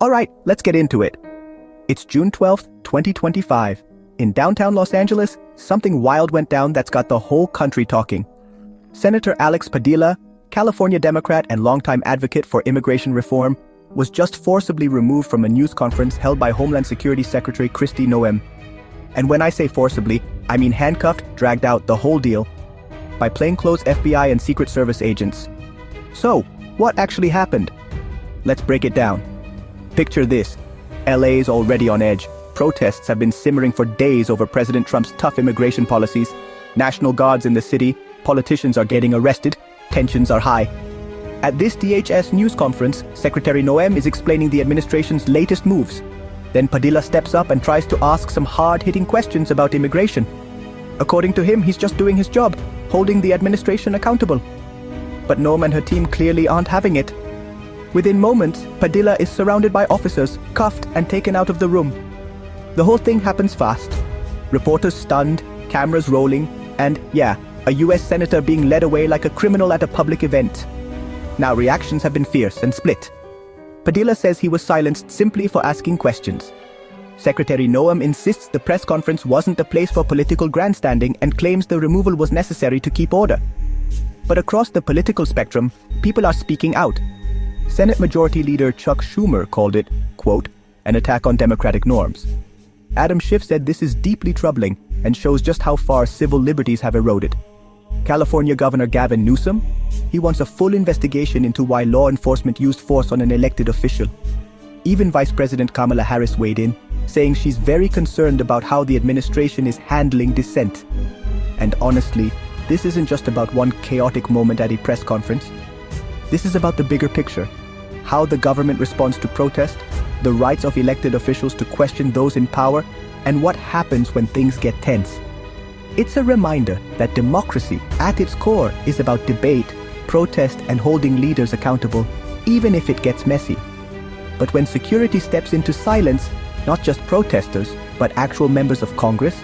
Alright, let's get into it. It's June 12th, 2025. In downtown Los Angeles, something wild went down that's got the whole country talking. Senator Alex Padilla, California Democrat and longtime advocate for immigration reform, was just forcibly removed from a news conference held by Homeland Security Secretary Kristi Noem. And when I say forcibly, I mean handcuffed, dragged out, the whole deal, by plainclothes FBI and Secret Service agents. So, what actually happened? Let's break it down. Picture this. LA's already on edge. Protests have been simmering for days over President Trump's tough immigration policies. National Guards in the city, politicians are getting arrested, tensions are high. At this DHS news conference, Secretary Noem is explaining the administration's latest moves. Then Padilla steps up and tries to ask some hard-hitting questions about immigration. According to him, he's just doing his job, holding the administration accountable. But Noem and her team clearly aren't having it. Within moments, Padilla is surrounded by officers, cuffed and taken out of the room. The whole thing happens fast. Reporters stunned, cameras rolling, and, a US senator being led away like a criminal at a public event. Now reactions have been fierce and split. Padilla says he was silenced simply for asking questions. Secretary Noem insists the press conference wasn't a place for political grandstanding and claims the removal was necessary to keep order. But across the political spectrum, people are speaking out. Senate Majority Leader Chuck Schumer called it, quote, an attack on democratic norms. Adam Schiff said this is deeply troubling and shows just how far civil liberties have eroded. California Governor Gavin Newsom, he wants a full investigation into why law enforcement used force on an elected official. Even Vice President Kamala Harris weighed in, saying she's very concerned about how the administration is handling dissent. And honestly, this isn't just about one chaotic moment at a press conference. This is about the bigger picture. How the government responds to protest, the rights of elected officials to question those in power, and what happens when things get tense. It's a reminder that democracy, at its core, is about debate, protest, and holding leaders accountable, even if it gets messy. But when security steps into silence, not just protesters, but actual members of Congress,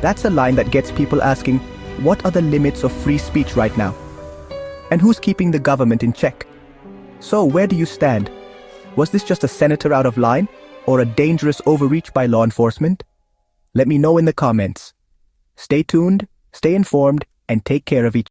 that's a line that gets people asking, what are the limits of free speech right now? And who's keeping the government in check? So where do you stand? Was this just a senator out of line, or a dangerous overreach by law enforcement? Let me know in the comments. Stay tuned, stay informed, and take care of each other.